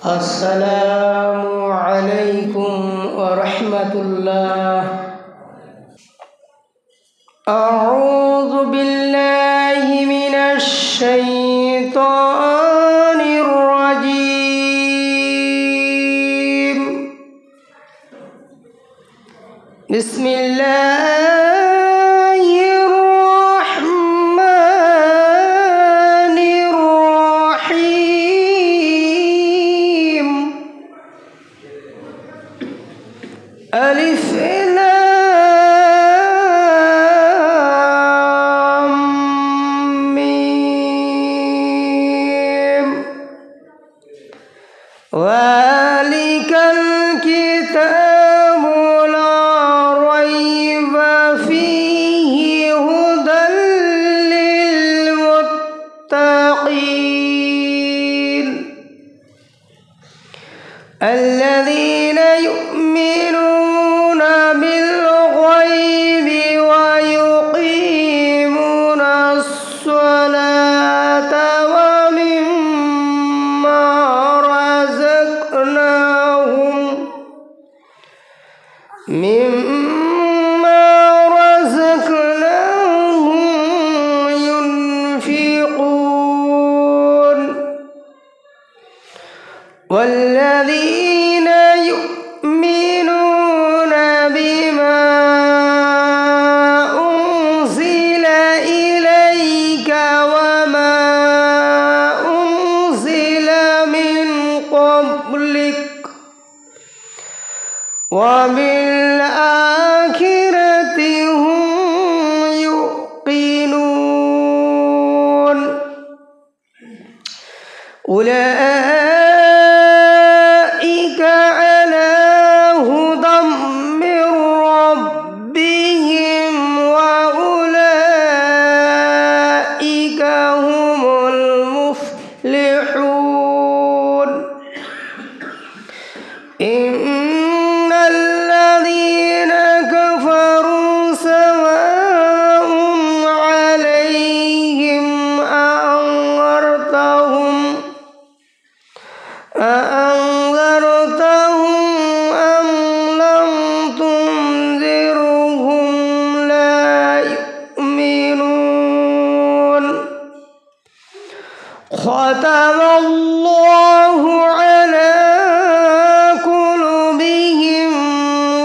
अस्सलामु अलैकुम वरहमतुल्लाह। अऊज़ु बिल्लाहि मिनश शैतानिर रजीम। बिस्मिल्लाहिर रहमानिर रहीम। अलिफ लाम मीम। ज़ालिकल किताबु ला रैब फीहि हुदल लिल मुत्तक़ीन अल्लज़ीना युमिनूना बिल गैबि व युक़ीमूना अस्सलाता व मिम्मा रज़क़नाहुम युनफ़िक़ून वल्लज़ीना युमिनून बिमा उन्ज़िल इलैक वमा उन्ज़िल मिन क़ब्लिक वबिल-आखिरति हुम युक़िनून। उलाइका अला हुदम मिर रब्बिहिम व उलाइका हुमुल मुफ़्लिहून। इन्नल्लज़ीना कफ़रू सवाउन अलैहिम अअन्ज़रतहुम अम लम तुनज़िरहुम ला युमिनून। ख़तमल्लाहु अला क़ुलूबिहिम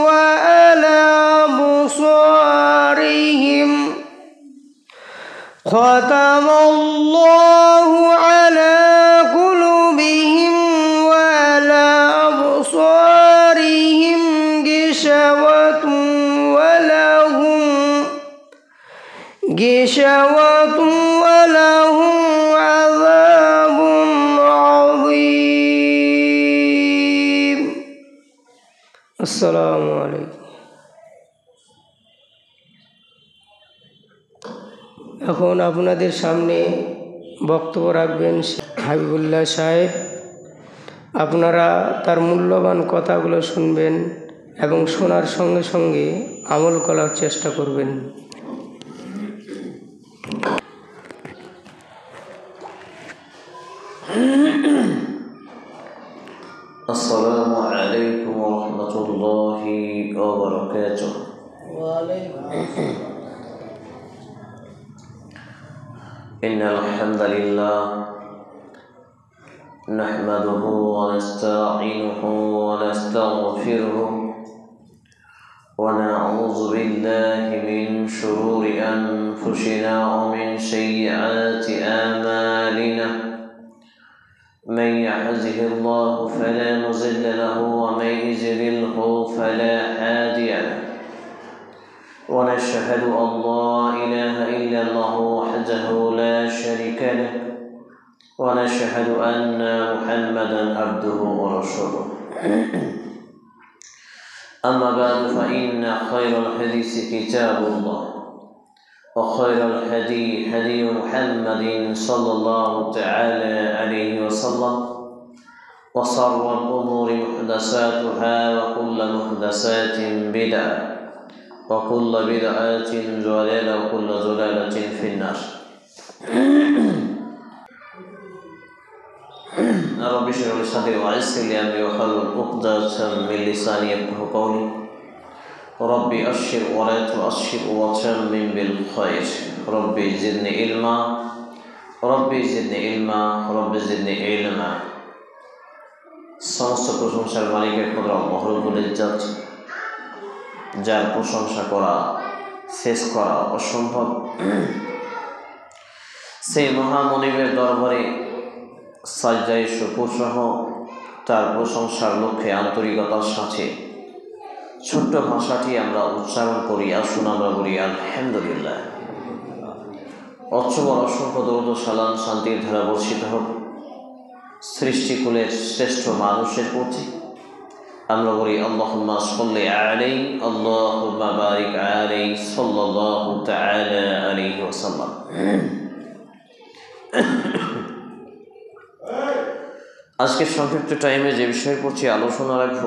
व अला अबसारिहिम। ख़तमल्लाहु अला क़ुलूबिहिम व अला अबसारिहिम गिशवतुन व लहुम अज़ाबुन अज़ीम। अस्सलामु अलैकुम। এখন আপনাদের সামনে বক্তব্য রাখবেন হাবিবুল্লাহ সাহেব। আপনারা তার মূল্যবান কথাগুলো শুনবেন এবং শোনার সঙ্গে সঙ্গে আমল করার চেষ্টা করবেন। আসসালামু আলাইকুম ওয়া রাহমাতুল্লাহি ওয়া বারাকাতুহু। ওয়া আলাইকুম আসসালাম। ইন্নাল হামদালিল্লাহ নাহমাদুহু ওয়া নাস্তাঈনুহু ওয়া নাস্তাগফিরুহু ওয়া নাউযু বিল্লাহি মিন শুরুরি আনফুসিনা ওয়া মিন সাইয়্যাতি আমালিনা। من يهده الله فلا مضل له ومن يضلله فلا هادي له ونشهد أن لا إله إلا الله وحده لا شريك له ونشهد أن محمدا عبده ورسوله. أما بعد فإن خير الحديث كتاب الله وخير الهدي هدي محمد صلى الله تعالى عليه وسلم وشر الأمور محدثاتها وكل محدثات بدعة وكل بدعة ضلالة وكل ضلالة في النار। رب اشرح لي صدري ويسر لي أمري واحلل عقدة من لساني يفقهوا قولي ربي أشر ولا تؤشر وتمم بالخير ربي زدني علما ربي زدني علما ربي زدني علما সমস্ত প্রশংসার মালিক একমাত্র আল্লাহ রব্বুল ইজ্জত, যার প্রশংসা করা শেষ করা অসম্ভব। সেই মহামনিবের দরবারে সাজদায়ে শুকর সহ তার প্রশংসার লক্ষ্যে আন্তরিকতার সাথে ছোট্ট ভাষাটি আমরা উচ্চারণ করি। আসুন আমরা বলি আলহামদুলিল্লাহ। অচ্ছবর অসংখ্য দরুদ ও সালাম শান্তির ধারা বর্ষিত হোক সৃষ্টিকুলের শ্রেষ্ঠ মানুষের প্রতি। আমরা বলি আল্লাহুম্মা সাল্লি আলাইহি আল্লাহুম্মা বারিক আলাইহি সাল্লাল্লাহু তাআলা আলাইহি ওয়াসাল্লাম। আজকে সংক্ষিপ্ত টাইমে যে বিষয়ের প্রতি আলোচনা রাখব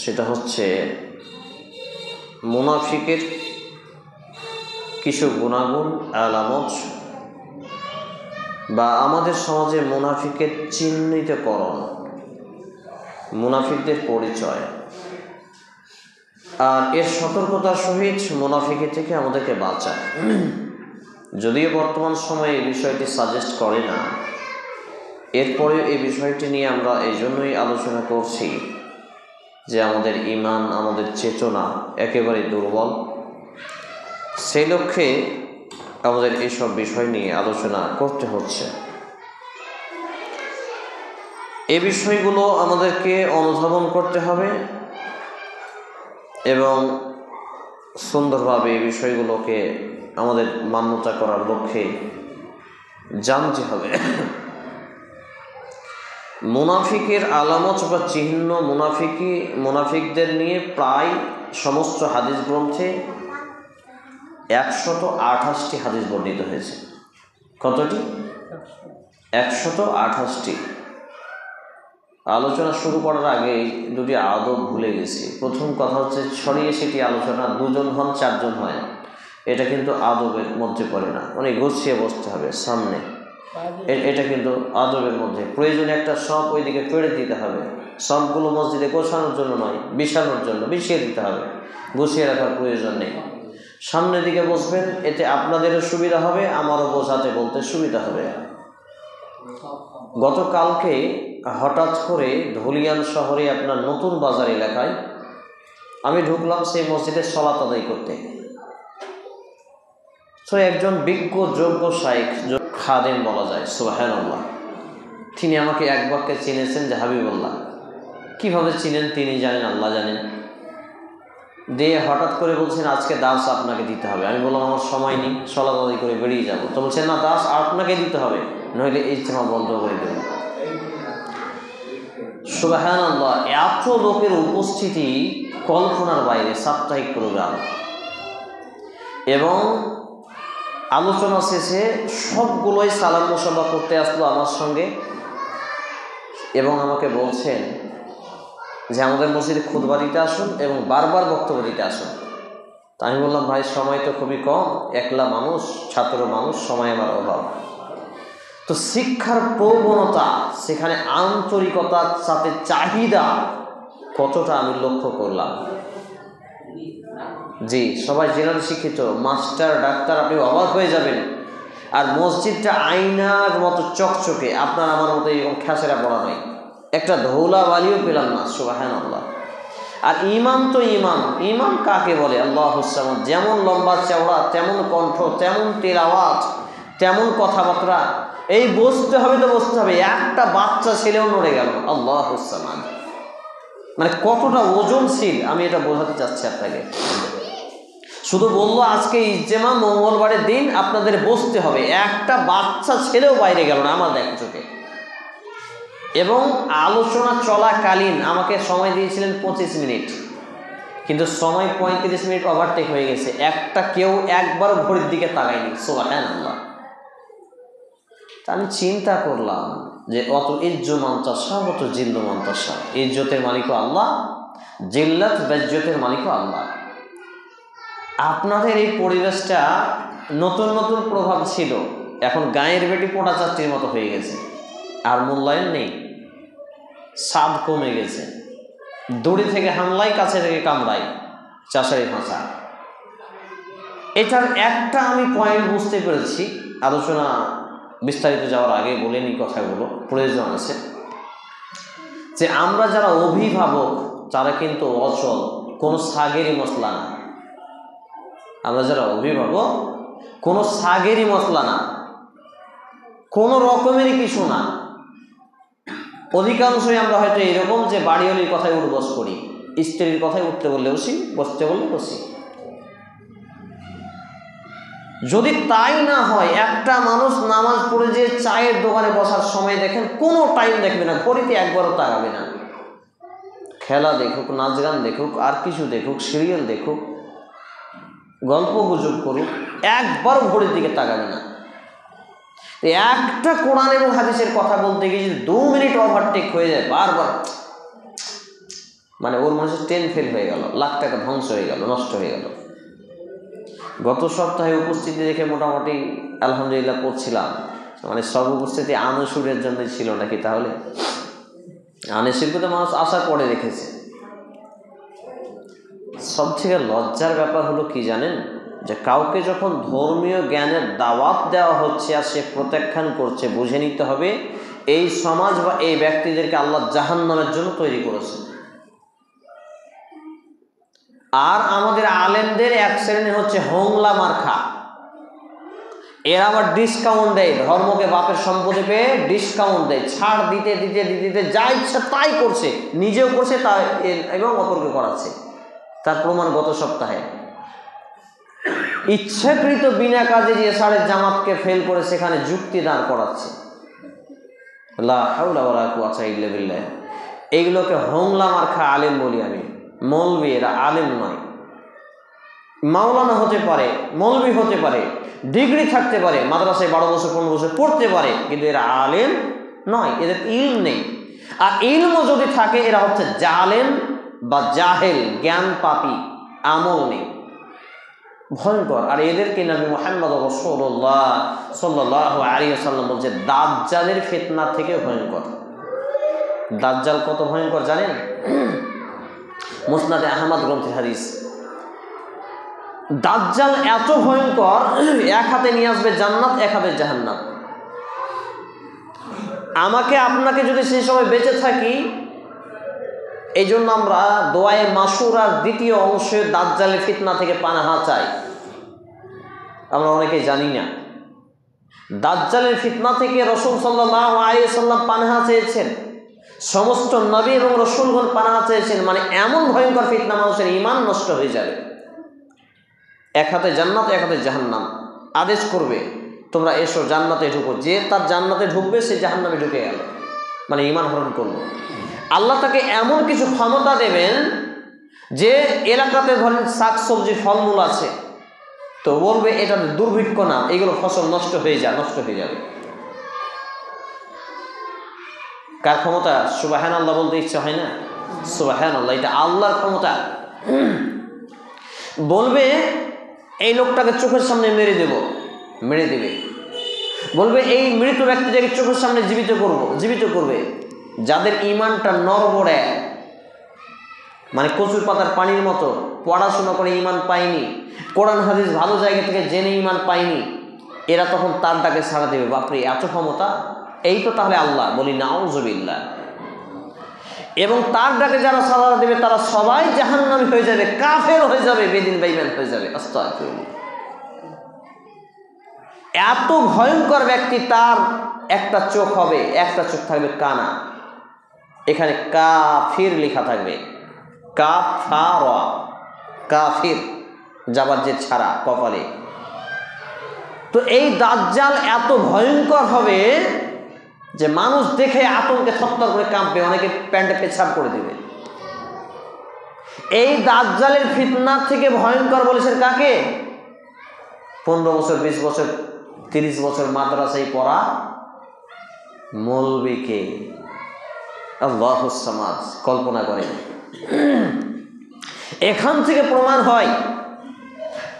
সেটা হচ্ছে মুনাফিকের কিছু গুণাগুণ, আলামত বা আমাদের সমাজে মুনাফিকের চিহ্নিতকরণ, মুনাফিকদের পরিচয় আর এর সতর্কতার সহিত মুনাফিকের থেকে আমাদেরকে বাঁচায়। যদিও বর্তমান সময়ে এই বিষয়টি সাজেস্ট করে না, এরপরেও এই বিষয়টি নিয়ে আমরা এই জন্যই আলোচনা করছি যে আমাদের ঈমান, আমাদের চেতনা একেবারে দুর্বল। সেই লক্ষ্যে আমাদের এইসব বিষয় নিয়ে আলোচনা করতে হচ্ছে। এই বিষয়গুলো আমাদেরকে অনুধাবন করতে হবে এবং সুন্দরভাবে এই বিষয়গুলোকে আমাদের মান্যতা করার লক্ষ্যে জানতে হবে। মুনাফিকের আলামত বা চিহ্ন, মুনাফিকদের নিয়ে প্রায় সমস্ত হাদিস গ্রন্থে 128টি হাদিস বর্ণিত হয়েছে। কতটি? 128টি। আলোচনা শুরু করার আগে দুটি আদব ভুলে গেছি। প্রথম কথা হচ্ছে ছড়িয়ে সেটি আলোচনা, দুজন হন চারজন হয়, এটা কিন্তু আদবের মধ্যে পড়ে না। অনেক গুছিয়ে বসতে হবে সামনে, এটা কিন্তু আদবের মধ্যে। প্রয়োজনে একটা সব ওইদিকে পেড়ে দিতে হবে। সবগুলো মসজিদে গোছানোর জন্য নয়, বিছানোর জন্য বিছিয়ে দিতে হবে, গুছিয়ে রাখার প্রয়োজন নেই। সামনের দিকে বসবেন, এতে আপনাদেরও সুবিধা হবে, আমারও বোঝাতে বলতে সুবিধা হবে। গতকালকে হঠাৎ করে ধুলিয়ান শহরে আপনার নতুন বাজার এলাকায় আমি ঢুকলাম সেই মসজিদে সালাত আদায় করতে। তো একজন বিজ্ঞ যোগ্য শাইখ, খাদেম বলা যায়, সুবহানাল্লাহ, তিনি আমাকে এক বাক্যে চিনেছেন যে হাবিবুল্লাহ। কীভাবে চিনেন তিনি জানেন, আল্লাহ জানেন। দিয়ে হঠাৎ করে বলছেন আজকে দাস আপনাকে দিতে হবে। আমি বললাম আমার সময় নেই, সালাত আদায় করে বেরিয়ে যাব। তো বলছেন না, দাস আপনাকে দিতে হবে, নইলে ইজতেমা বন্ধ করে দেবেন। সুবহানাল্লাহ, এত লোকের উপস্থিতি কল্পনার বাইরে। সাপ্তাহিক প্রোগ্রাম এবং আলোচনা শেষে সবগুলোই সালাম মুসাফা করতে আসলো আমার সঙ্গে এবং আমাকে বলছেন যে আমাদের মসজিদে খুতবা দিতে আসুন এবং বারবার বক্তব্য দিতে আসুন। তা আমি বললাম ভাই সময় তো খুবই কম, একলা মানুষ, ছাত্র মানুষ, সময় আমার অভাব। তো শিক্ষার প্রবণতা, সেখানে আন্তরিকতার সাথে চাহিদা কতটা আমি লক্ষ্য করলাম। জি, সবাই জেনারেল শিক্ষিত, মাস্টার, ডাক্তার, আপনি অবাক হয়ে যাবেন। আর মসজিদটা আয়নার মতো চকচকে, আপনার আমার মতো এরকম খেসেরা পড়া নয়, একটা ধৌলাবালিও পেলাম না। সুবহানাল্লাহ। আর ইমাম তো ইমাম, ইমাম কাকে বলে? আল্লাহুস সামাদ। যেমন লম্বা চওড়া, তেমন কণ্ঠ, তেমন তেলাওয়াত, তেমন কথাবার্তা। এই বসতে হবে তো বসতে হবে, একটা বাচ্চা ছেলেও নড়ে গেল। আল্লাহুস সামাদ, মানে কতটা ওজনশীল আমি এটা বোঝাতে চাচ্ছি আপনাকে। শুধু বললো আজকে ইজতেমা, মঙ্গলবারের দিন আপনাদের বসতে হবে, একটা বাচ্চা ছেলেও বাইরে গেল না আমার দেখা চোখে। এবং আলোচনা চলাকালীন আমাকে সময় দিয়েছিলেন 25 মিনিট, কিন্তু সময় 35 মিনিট ওভারটেক হয়ে গেছে। একটা কেউ একবার ঘড়ির দিকে তাকায়নি। সুবহানাল্লাহ। তা আমি চিন্তা করলাম যে অত ইজ্জু মান্তাসা, অত জিল্লু মান্তাসা। ইজ্জতের মালিকও আল্লাহ, জিল্লাত বেজ্জতের মালিকও আল্লাহ। আপনাদের এই পরিবেশটা নতুন নতুন প্রভাব ছিল, এখন গায়ের বেটি পোটা চাকরির মতো হয়ে গেছে, আর মূল্যায়ন নেই। স্বাদ কমে গেছে, দূরে থেকে হামলায়, কাছে থেকে কামড়ায়, চাষারি ভাষা। এটার একটা আমি পয়েন্ট বুঝতে পেরেছি, আলোচনা বিস্তারিত যাওয়ার আগে বলে নি কথাগুলো, প্রয়োজন আছে, যে আমরা যারা অভিভাবক তারা কিন্তু অচল, কোনো সাগেরই মশলা না। আমরা যারা অভিভাবক কোনো সাগেরই মশলা না, কোনো রকমেরই কিছু না। অধিকাংশই আমরা হয়তো এরকম যে বাড়িওয়ালির কথায় উঠবস করি, স্ত্রীর কথায় উঠতে বললে বসি, বসতে বললে বসি। যদি তাই না হয়, একটা মানুষ নামাজ পড়ে যে চায়ের দোকানে বসার সময় দেখেন কোনো টাইম দেখবে না, ঘড়িতে একবারও তাকাবে না। খেলা দেখুক, নাচ গান দেখুক, আর কিছু দেখুক, সিরিয়াল দেখুক, গল্প গুজব করুক, একবার ঘড়ির দিকে তাকাবে না। একটা কোরআন এবং হাদিসের কথা বলতে গিয়ে যদি 2 মিনিট ওভারটেক হয়ে যায় বারবার, মানে ওর মানুষের 10 ফেল হয়ে গেল, লাখ টাকা ধ্বংস হয়ে গেল, নষ্ট হয়ে গেল। গত সপ্তাহে উপস্থিতি দেখে মোটামুটি আলহামদুলিল্লাহ করছিলাম, মানে সব উপস্থিতি আনসুরের জন্য ছিল নাকি, তাহলে আনসুরকে তো মানুষ আশা করে রেখেছে। সবথেকে লজ্জার ব্যাপার হলো কি জানেন, যে কাউকে যখন ধর্মীয় জ্ঞানের দাওয়াত দেওয়া হচ্ছে আর সে প্রত্যাখ্যান করছে, বুঝে নিতে হবে এই সমাজ বা এই ব্যক্তিদেরকে আল্লাহ জাহান্নামের জন্য তৈরি করেছে। আর আমাদের আলেমদের এক শ্রেণী হচ্ছে হোংলা মার্খা, এরা আবার ডিসকাউন্ট দেয়, ধর্মকে বাপের সম্পত্তি পেয়ে ডিসকাউন্ট দেয়, ছাড় দিতে দিতে দিতে দিতে যা ইচ্ছা তাই করছে, নিজেও করছে তা এবং অপরকে করাচ্ছে। তার প্রমাণ গত সপ্তাহে ইচ্ছাকৃত বিনা কাজে যে সাড়ে জামাতকে ফেল করে সেখানে যুক্তি দাঁড় করাচ্ছে। লা হাওলা ওয়ালা কুওয়াতা ইল্লা বিল্লাহ। এইগুলোকে হোংলা মার্খা আলেম বলি আমি। মৌলবি এরা আলেম নয়। মাওলানা হতে পারে, মৌলবি হতে পারে, ডিগ্রি থাকতে পারে, মাদ্রাসায় 12 বছর 15 বছর পড়তে পারে, কিন্তু এরা আলেম নয়, এদের ইলম নেই। আর ইলমও যদি থাকে এরা হচ্ছে জালেম বা জাহেল, জ্ঞান পাপী, আমল নেই, ভয়ঙ্কর। আর এদেরকে নবী মুহাম্মদ রাসূলুল্লাহ সাল্লাল্লাহু আলাইহি ওয়াসাল্লাম বলছে দাজ্জালের ফিতনা থেকে ভয়ঙ্কর। দাজ্জাল কত ভয়ঙ্কর জানেন? মুসনাদে আহমদ গ্রন্থে হাদিস। দাজ্জাল এত ভয়ঙ্কর, এক হাতে নিয়ে আসবে জান্নাত, এক হাতে জাহান্নাম। আমাকে আপনাকে যদি সেই সময় বেঁচে থাকি, এই জন্য আমরা দোয়ায়ে মাসুরার দ্বিতীয় অংশে দাজ্জালের ফিতনা থেকে পানাহা চাই। আমরা অনেকেই জানি না দাজ্জালের ফিতনা থেকে রাসূল সাল্লাল্লাহু আলাইহি ওয়াসাল্লাম পানাহা চেয়েছেন, সমস্ত নবী এবং রাসূলগণ পানাহা চেয়েছেন। মানে এমন ভয়ঙ্কর ফিতনা, মানুষের ঈমান নষ্ট হয়ে যাবে। এক হাতে জান্নাত, এক হাতে জাহান্নাম। আদেশ করবে তোমরা এসো জান্নাতে ঢুকো, যে তার জান্নাতে ঢুকবে সে জাহান্নামে ঢুকে গেল, মানে ঈমান হরণ করলো। আল্লাহ তাকে এমন কিছু ক্ষমতা দেবেন যে এলাকাতে ধরেন শাকসবজি ফলমূল আছে, তো বলবে এটা দুর্ভিক্ষ না, এগুলো ফসল নষ্ট হয়ে যাবে। কার ক্ষমতা? সুবহানাল্লাহ বলতে ইচ্ছা হয় না? সুবহানাল্লাহ, এটা আল্লাহর ক্ষমতা। বলবে এই লোকটাকে চোখের সামনে মেরে দেবে। বলবে এই মৃত ব্যক্তিটাকে চোখের সামনে জীবিত করবে। যাদের ঈমানটা নড়বড়ে, মানে কচুর পাতার পানির মতো, পড়াশোনা করে ঈমান পায়নি, কোরআন হাদিস ভালো জায়গা থেকে জেনে ঈমান পায়নি, এরা তখন তার ডাকে সাড়া দেবে। বাপরে, এত ক্ষমতা! এই তো তাহলে আল্লাহ, বলি নাউযুবিল্লাহ। এবং তার ডাকে যারা সাড়া দেবে তারা সবাই জাহান্নামী হয়ে যাবে, কাফের হয়ে যাবে, বেদিন বেঈমান হয়ে যাবে। আস্তাগফিরুল্লাহ। এত ভয়ঙ্কর ব্যক্তি, তার একটা চোখ হবে, একটা চোখ থাকবে কানা, এখানে কাফির লেখা থাকবে, কাফারা, কাফির, যাবার যে ছাড়া কপালে। তো এই দাজ্জাল এত ভয়ঙ্কর হবে যে মানুষ দেখে আতঙ্কে থরথর করে কাঁপবে, অনেকে প্যান্টে পেছাব করে দেবে। এই দাজ্জালের ফিতনার থেকে ভয়ঙ্কর বলেছেন কাকে? 15 বছর 20 বছর 30 বছর মাদ্রাসায় পড়া মৌলবীকে। আল্লাহুস সামাদ, কল্পনা করেন। এখান থেকে প্রমাণ হয়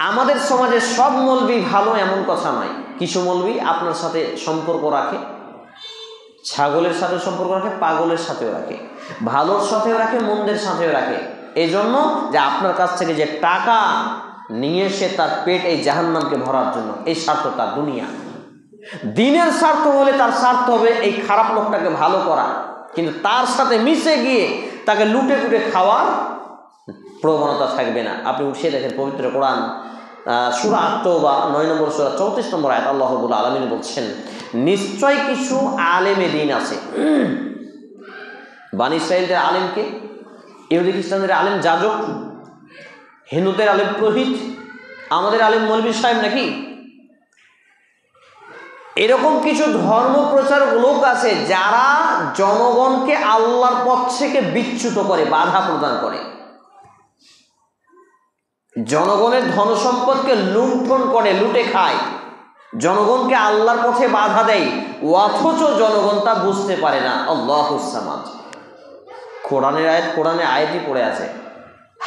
আমাদের সমাজে সব মৌলবী ভালো এমন কথা নয়। কিছু মৌলবী আপনার সাথে সম্পর্ক রাখে, ছাগলের সাথে সম্পর্ক রাখে, পাগলের সাথেও রাখে, ভালোর সাথেও রাখে, মন্দের সাথেও রাখে। এই জন্য যে আপনার কাছ থেকে যে টাকা নিয়ে এসে তার পেট এই জাহান্নামকে ভরার জন্য, এই স্বার্থ তার দুনিয়া। দিনের স্বার্থ হলে তার স্বার্থ হবে এই খারাপ লোকটাকে ভালো করা, কিন্তু তার সাথে মিশে গিয়ে তাকে লুটে লুটে খাওয়ার প্রবণতা থাকবে না। আপনি উঠিয়ে দেখেন পবিত্র কোরআন সূরা আত-তাওবা 9 নম্বর সূরা 34 নম্বর আয়াত আল্লাহ রাব্বুল আলামিন বলছেন, নিশ্চয় কিছু আলেমে দ্বীন আছে। বনী ইসরাঈলদের আলেমকে, ইহুদি খ্রিস্টানদের আলেম যাজক, হিন্দুদের আলেম পুরোহিত, আমাদের আলেম মৌলভী সাহেব নাকি? এরকম কিছু ধর্ম প্রচারক লোক আছে যারা জনগণকে আল্লাহর পথ থেকে বিচ্যুত করে, বাধা প্রদান করে, জনগণের ধন সম্পদকে লুণ্ঠন করে, লুটে খায়, জনগণকে আল্লাহর পথে বাধা দেয়, অথচ জনগণ তা বুঝতে পারে না। আল্লাহুস সামাদ। কোরআনের আয়াত, কোরআনে আয়াতই পড়ে আছে,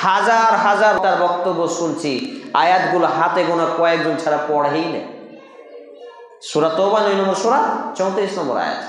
হাজার হাজার তার বক্তব্য শুনছি, আয়াতগুলো হাতে গোনা কয়েকজন ছাড়া পড়েই নেই। সূরা তাওবা 9 নম্বর সূরা 34 নম্বর আয়াত।